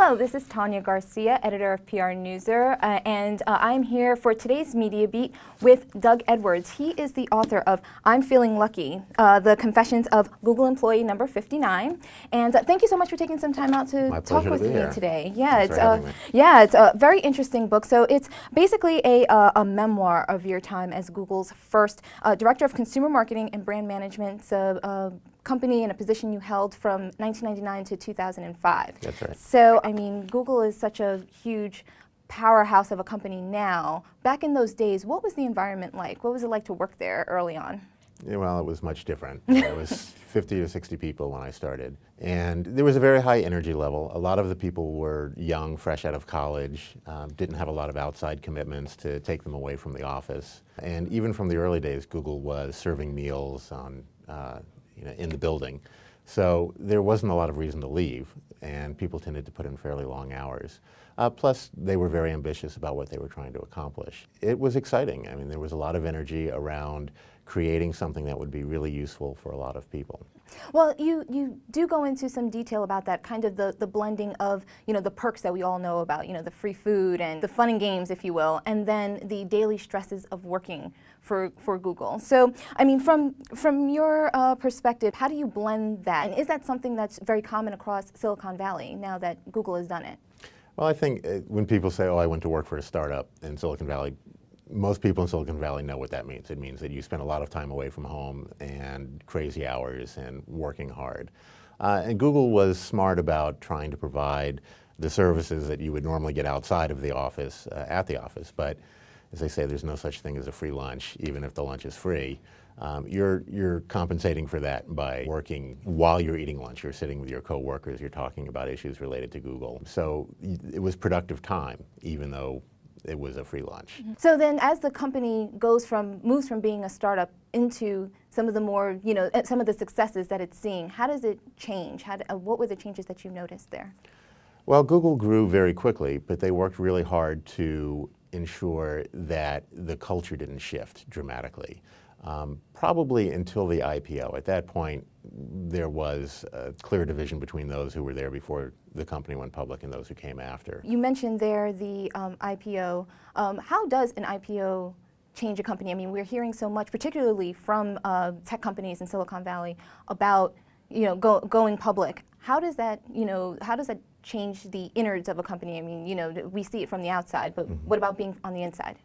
Hello, this is Tanya Garcia, editor of PR Newser, and I'm here for today's Media Beat with Doug Edwards. He is the author of I'm Feeling Lucky, The Confessions of Google Employee Number 59. And thank you so much for taking some time out to talk with me today. It's a very interesting book. So it's basically a memoir of your time as Google's first director of consumer marketing and brand management. Company and a position you held from 1999 to 2005. That's right. So, I mean, Google is such a huge powerhouse of a company now. Back in those days, what was the environment like? What was it like to work there early on? Yeah, well, it was much different. There was 50 to 60 people when I started. And there was a very high energy level. A lot of the people were young, fresh out of college, didn't have a lot of outside commitments to take them away from the office. And even from the early days, Google was serving meals on in the building. So there wasn't a lot of reason to leave, and people tended to put in fairly long hours. Plus, they were very ambitious about what they were trying to accomplish. It was exciting. I mean, there was a lot of energy around creating something that would be really useful for a lot of people. Well, you do go into some detail about that, kind of the blending of, the perks that we all know about, the free food and the fun and games, if you will, and then the daily stresses of working for Google. So, I mean, from your perspective, how do you blend that? And is that something that's very common across Silicon Valley now that Google has done it? Well, I think when people say, oh, I went to work for a startup in Silicon Valley, most people in Silicon Valley know what that means. It means that you spend a lot of time away from home and crazy hours and working hard. And Google was smart about trying to provide the services that you would normally get outside of the office, at the office. But as they say, there's no such thing as a free lunch, even if the lunch is free. You're compensating for that by working while you're eating lunch. You're sitting with your coworkers, you're talking about issues related to Google. So it was productive time, even though it was a free lunch. Mm-hmm. So then as the company moves from being a startup into some of the more, some of the successes that it's seeing, how does it change? What were the changes that you noticed there? Well, Google grew very quickly, but they worked really hard to ensure that the culture didn't shift dramatically. Probably until the IPO. At that point, there was a clear division between those who were there before the company went public and those who came after. You mentioned there the IPO. How does an IPO change a company? I mean, we're hearing so much, particularly from tech companies in Silicon Valley, about going public. How does that change the innards of a company? I mean, we see it from the outside, but what about being on the inside?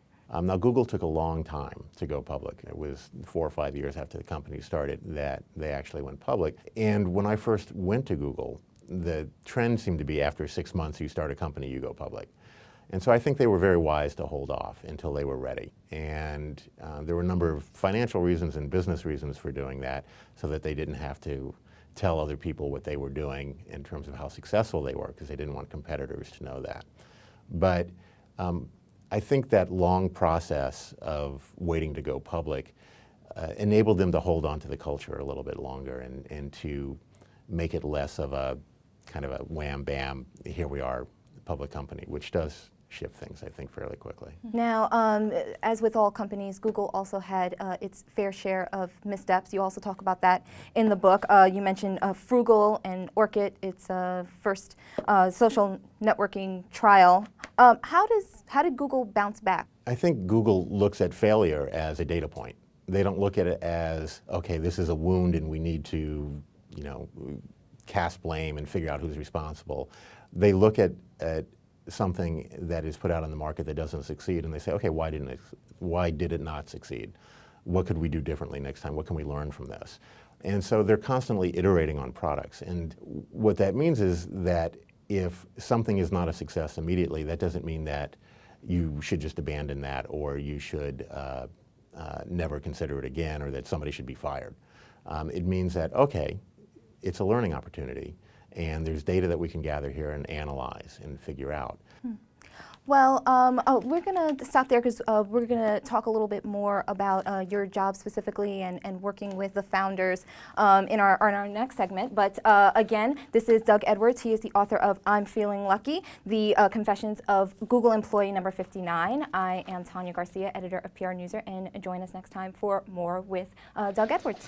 Now, Google took a long time to go public. It was 4 or 5 years after the company started that they actually went public. And when I first went to Google, the trend seemed to be after 6 months you start a company, you go public. And so I think they were very wise to hold off until they were ready. And there were a number of financial reasons and business reasons for doing that, so that they didn't have to tell other people what they were doing in terms of how successful they were, because they didn't want competitors to know that. But I think that long process of waiting to go public enabled them to hold on to the culture a little bit longer and to make it less of a kind of a wham bam, here we are, public company, which does shift things, I think, fairly quickly. Now, as with all companies, Google also had its fair share of missteps. You also talk about that in the book. You mentioned Frugal and Orkut, its first social networking trial. How did Google bounce back? I think Google looks at failure as a data point. They don't look at it as, okay, this is a wound and we need to, cast blame and figure out who's responsible. They look at something that is put out on the market that doesn't succeed, and they say, okay, why did it not succeed? What could we do differently next time? What can we learn from this? And so they're constantly iterating on products. And what that means is that if something is not a success immediately, that doesn't mean that you should just abandon that, or you should never consider it again, or that somebody should be fired. It means that, okay, it's a learning opportunity, and there's data that we can gather here and analyze and figure out. Well, we're going to stop there because we're going to talk a little bit more about your job specifically and working with the founders in our next segment. But again, this is Doug Edwards. He is the author of I'm Feeling Lucky, The Confessions of Google Employee Number 59. I am Tanya Garcia, editor of PR Newser, and join us next time for more with Doug Edwards.